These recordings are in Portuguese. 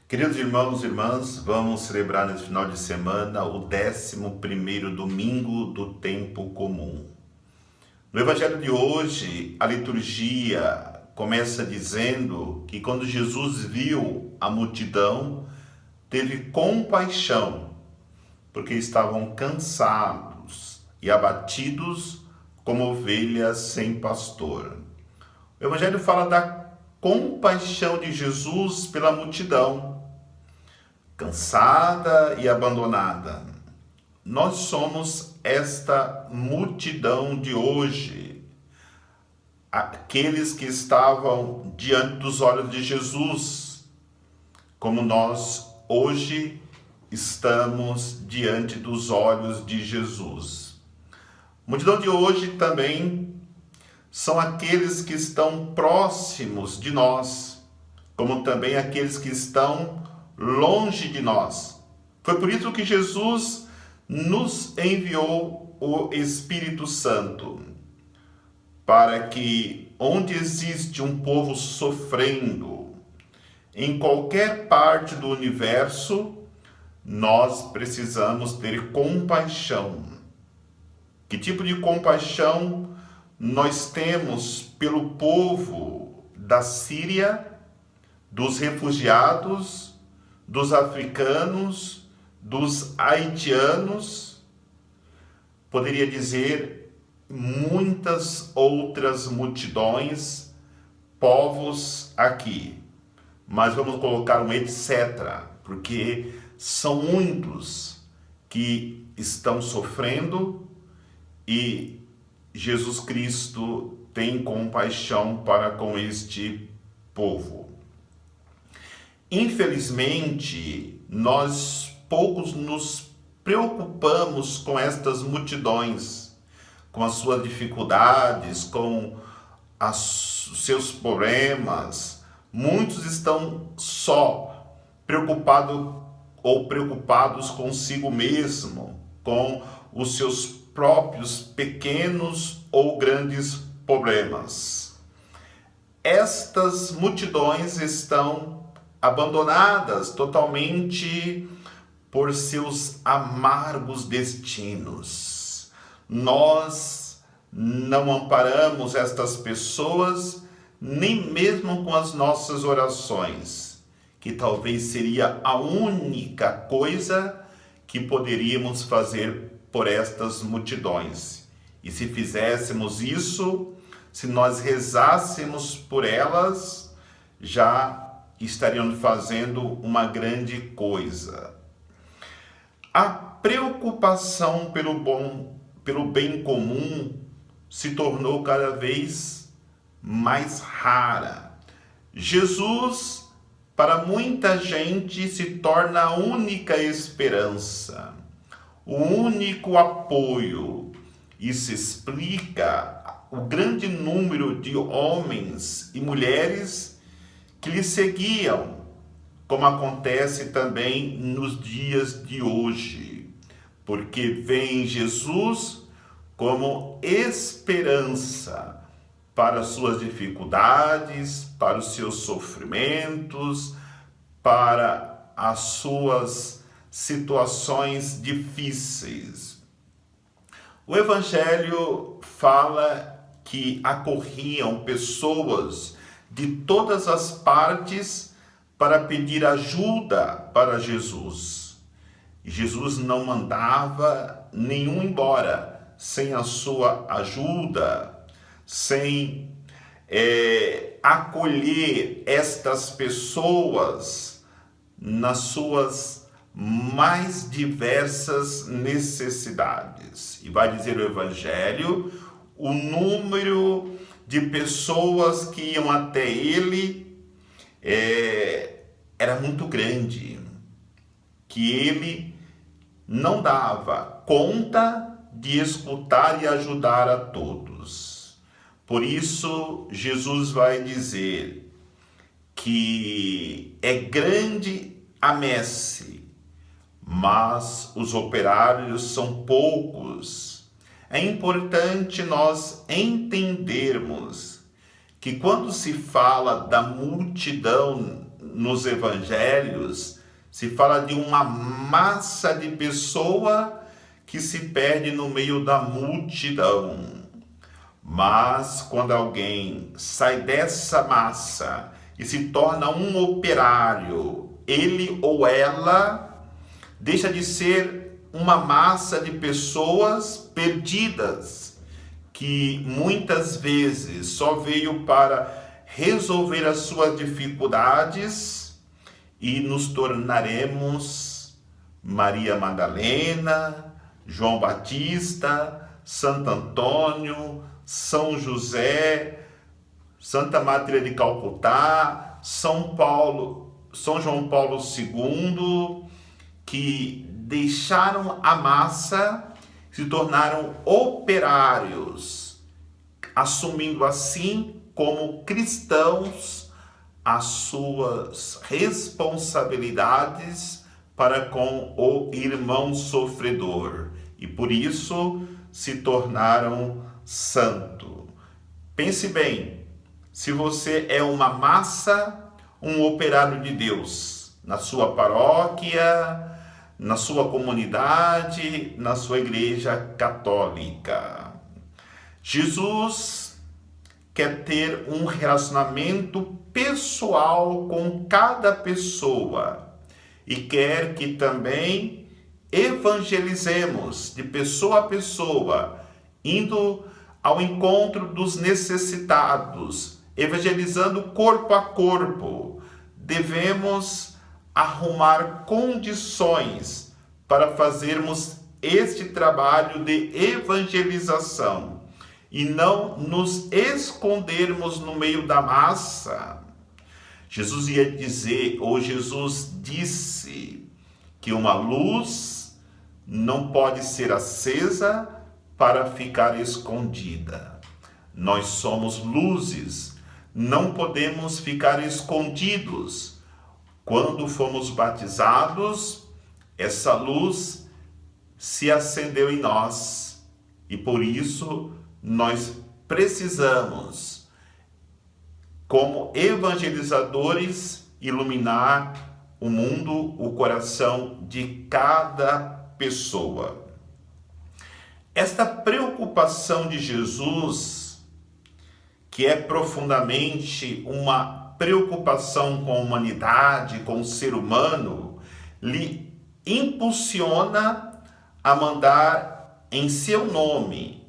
Queridos irmãos e irmãs, vamos celebrar nesse final de semana o 11º domingo do tempo comum. No evangelho de hoje, a liturgia começa dizendo que quando Jesus viu a multidão, teve compaixão, porque estavam cansados e abatidos como ovelhas sem pastor. O evangelho fala da compaixão de Jesus pela multidão, cansada e abandonada. Nós somos esta multidão de hoje, aqueles que estavam diante dos olhos de Jesus, como nós hoje estamos diante dos olhos de Jesus. A multidão de hoje também são aqueles que estão próximos de nós, como também aqueles que estão longe de nós. Foi por isso que Jesus nos enviou o Espírito Santo, para que onde existe um povo sofrendo, em qualquer parte do universo, nós precisamos ter compaixão. Que tipo de compaixão nós temos pelo povo da Síria, dos refugiados, dos africanos, dos haitianos, poderia dizer muitas outras multidões, povos aqui, mas vamos colocar um etc, porque são muitos que estão sofrendo e Jesus Cristo tem compaixão para com este povo. Infelizmente, nós poucos nos preocupamos com estas multidões, com as suas dificuldades, com os seus problemas. Muitos estão só preocupados consigo mesmo, com os seus próprios pequenos ou grandes problemas. Estas multidões estão abandonadas totalmente por seus amargos destinos. Nós não amparamos estas pessoas nem mesmo com as nossas orações, que talvez seria a única coisa que poderíamos fazer por estas multidões. E se fizéssemos isso, se nós rezássemos por elas, já estariam fazendo uma grande coisa. A preocupação pelo bem comum se tornou cada vez mais rara. Jesus, para muita gente, se torna a única esperança, o único apoio. Isso explica o grande número de homens e mulheres que lhe seguiam, como acontece também nos dias de hoje, porque vem Jesus como esperança para as suas dificuldades, para os seus sofrimentos, para as suas situações difíceis. O Evangelho fala que acorriam pessoas de todas as partes para pedir ajuda para Jesus. Jesus não mandava nenhum embora sem a sua ajuda, sem acolher estas pessoas nas suas mais diversas necessidades. E vai dizer o Evangelho, o número de pessoas que iam até ele era muito grande, que ele não dava conta de escutar e ajudar a todos. Por isso, Jesus vai dizer que é grande a messe, mas os operários são poucos. É importante nós entendermos que quando se fala da multidão nos evangelhos, se fala de uma massa de pessoa que se perde no meio da multidão. Mas quando alguém sai dessa massa e se torna um operário, ele ou ela deixa de ser uma massa de pessoas perdidas, que muitas vezes só veio para resolver as suas dificuldades, e nos tornaremos Maria Madalena, João Batista, Santo Antônio, São José, Santa Maria de Calcutá, São João Paulo II, que deixaram a massa, se tornaram operários, assumindo assim como cristãos as suas responsabilidades para com o irmão sofredor, e por isso se tornaram santo. Pense bem, se você é uma massa, um operário de Deus, na sua paróquia, na sua comunidade, na sua igreja católica. Jesus quer ter um relacionamento pessoal com cada pessoa e quer que também evangelizemos de pessoa a pessoa, indo ao encontro dos necessitados, evangelizando corpo a corpo. Devemos arrumar condições para fazermos este trabalho de evangelização e não nos escondermos no meio da massa. Jesus ia dizer, ou Jesus disse, que uma luz não pode ser acesa para ficar escondida. Nós somos luzes, não podemos ficar escondidos. Quando fomos batizados, essa luz se acendeu em nós e por isso nós precisamos, como evangelizadores, iluminar o mundo, o coração de cada pessoa. Esta preocupação de Jesus, que é profundamente uma preocupação com a humanidade, com o ser humano, lhe impulsiona a mandar em seu nome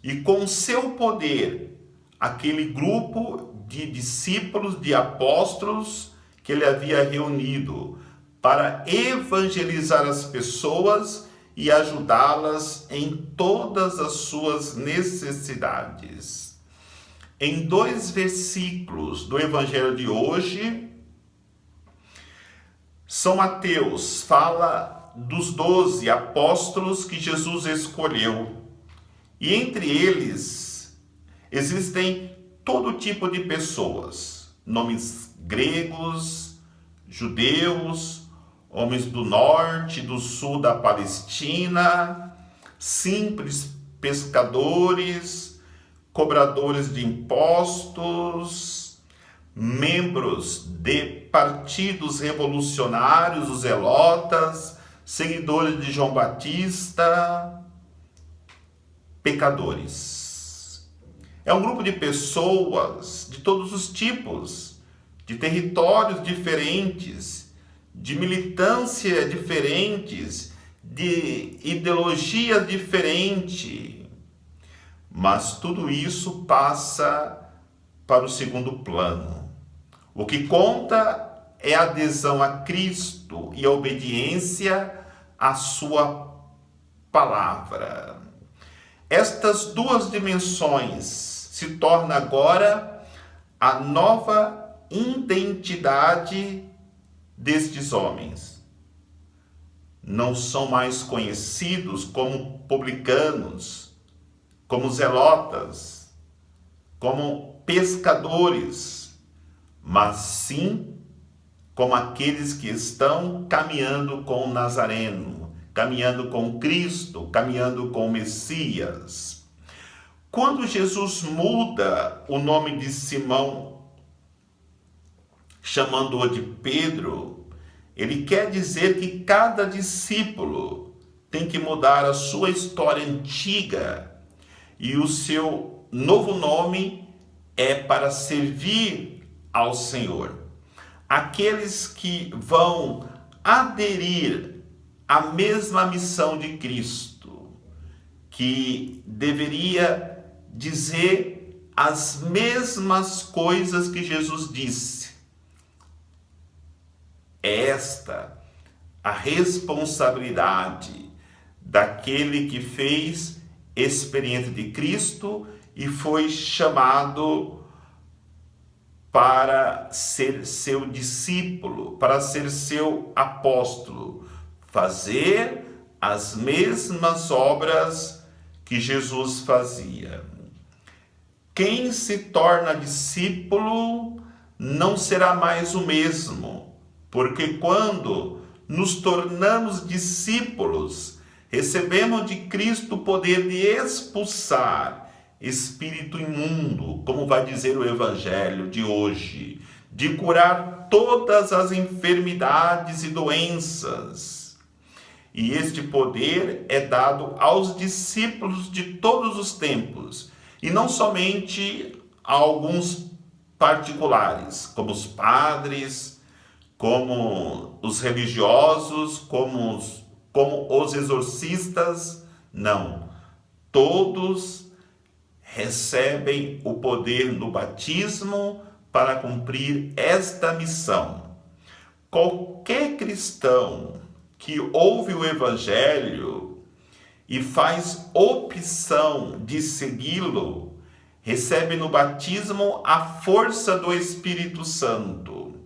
e com seu poder aquele grupo de discípulos, de apóstolos que ele havia reunido para evangelizar as pessoas e ajudá-las em todas as suas necessidades. Em 2 versículos do Evangelho de hoje, São Mateus fala dos 12 apóstolos que Jesus escolheu. E entre eles existem todo tipo de pessoas, nomes gregos, judeus, homens do norte, do sul da Palestina, simples pescadores, cobradores de impostos, membros de partidos revolucionários, os zelotas, seguidores de João Batista, pecadores. É um grupo de pessoas de todos os tipos, de territórios diferentes, de militância diferentes, de ideologia diferente. Mas tudo isso passa para o segundo plano. O que conta é a adesão a Cristo e a obediência à sua palavra. Estas duas dimensões se tornam agora a nova identidade destes homens. Não são mais conhecidos como publicanos, como zelotas, como pescadores, mas sim como aqueles que estão caminhando com o Nazareno, caminhando com Cristo, caminhando com o Messias. Quando Jesus muda o nome de Simão chamando-o de Pedro, ele quer dizer que cada discípulo tem que mudar a sua história antiga e o seu novo nome é para servir ao Senhor. Aqueles que vão aderir à mesma missão de Cristo, que deveria dizer as mesmas coisas que Jesus disse. É esta a responsabilidade daquele que fez experiência de Cristo e foi chamado para ser seu discípulo, para ser seu apóstolo, fazer as mesmas obras que Jesus fazia. Quem se torna discípulo não será mais o mesmo, porque quando nos tornamos discípulos, recebemos de Cristo o poder de expulsar espírito imundo, como vai dizer o Evangelho de hoje, de curar todas as enfermidades e doenças. E este poder é dado aos discípulos de todos os tempos, e não somente a alguns particulares, como os padres, como os religiosos, como os exorcistas. Não, todos recebem o poder no batismo para cumprir esta missão. Qualquer cristão que ouve o Evangelho e faz opção de segui-lo, recebe no batismo a força do Espírito Santo.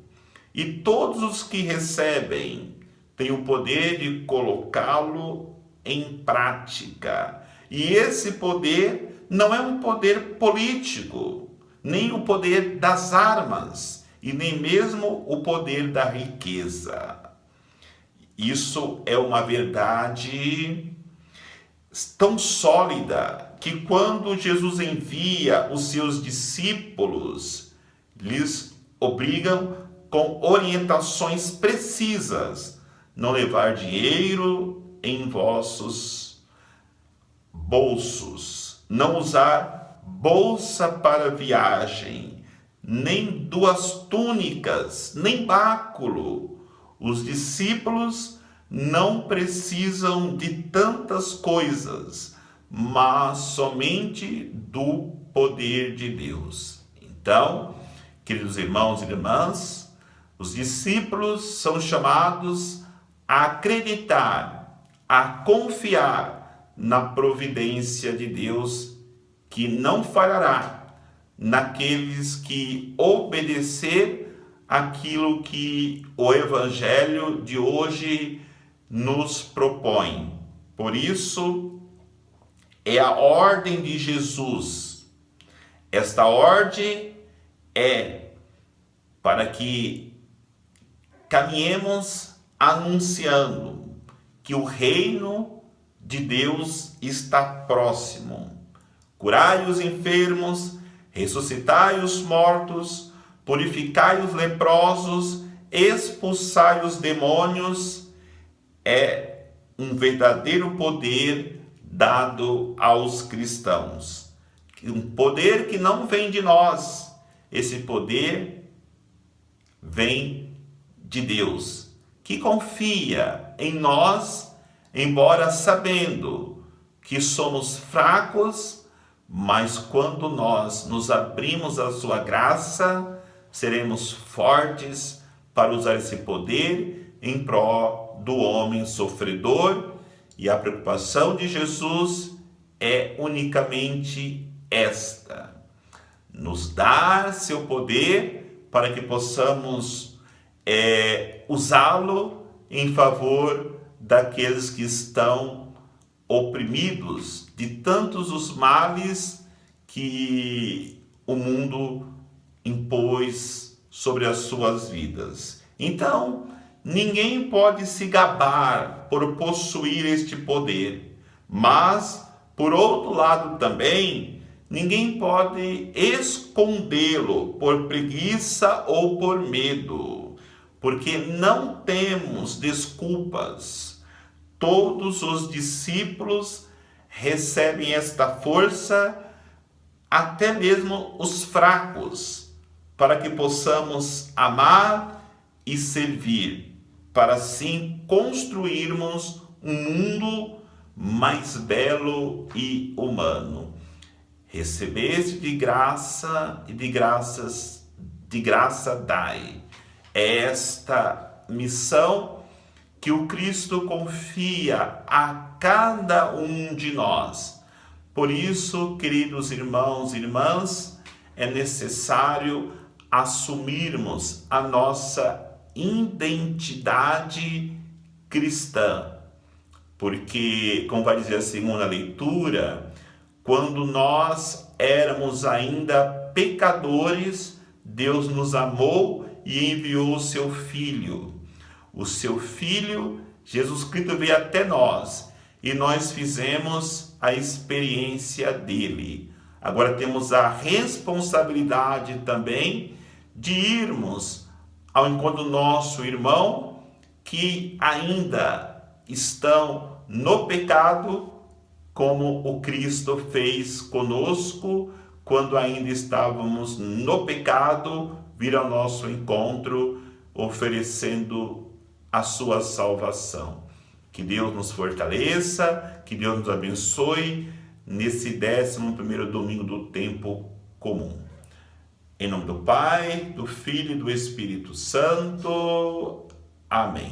E todos os que recebem têm o poder de colocá-lo em prática. E esse poder não é um poder político, nem o poder das armas, e nem mesmo o poder da riqueza. Isso é uma verdade tão sólida que quando Jesus envia os seus discípulos, lhes obrigam com orientações precisas: não levar dinheiro em vossos bolsos, não usar bolsa para viagem, nem 2 túnicas, nem báculo. Os discípulos não precisam de tantas coisas, mas somente do poder de Deus. Então, queridos irmãos e irmãs, os discípulos são chamados a acreditar, a confiar na providência de Deus, que não falhará naqueles que obedecer aquilo que o Evangelho de hoje nos propõe. Por isso, é a ordem de Jesus. Esta ordem é para que caminhemos anunciando que o reino de Deus está próximo. Curai os enfermos, ressuscitai os mortos, purificai os leprosos, expulsai os demônios. É um verdadeiro poder dado aos cristãos. Um poder que não vem de nós. Esse poder vem de Deus, que confia em nós, embora sabendo que somos fracos, mas quando nós nos abrimos à sua graça, seremos fortes para usar esse poder em prol do homem sofredor. E a preocupação de Jesus é unicamente esta: nos dar seu poder para que possamos usá-lo em favor daqueles que estão oprimidos de tantos os males que o mundo impôs sobre as suas vidas. Então, ninguém pode se gabar por possuir este poder, mas, por outro lado também, ninguém pode escondê-lo por preguiça ou por medo, porque não temos desculpas. Todos os discípulos recebem esta força, até mesmo os fracos, para que possamos amar e servir, para assim construirmos um mundo mais belo e humano. Recebeste de graça e de graça dai. É esta missão que o Cristo confia a cada um de nós. Por isso, queridos irmãos e irmãs, é necessário assumirmos a nossa identidade cristã. Porque, como vai dizer a segunda leitura, quando nós éramos ainda pecadores, Deus nos amou e enviou o seu Filho. O seu Filho, Jesus Cristo, veio até nós e nós fizemos a experiência dele. Agora temos a responsabilidade também de irmos ao encontro do nosso irmão que ainda estão no pecado, como o Cristo fez conosco quando ainda estávamos no pecado, vir ao nosso encontro, oferecendo a sua salvação. Que Deus nos fortaleça, que Deus nos abençoe nesse 11º domingo do tempo comum. Em nome do Pai, do Filho e do Espírito Santo. Amém.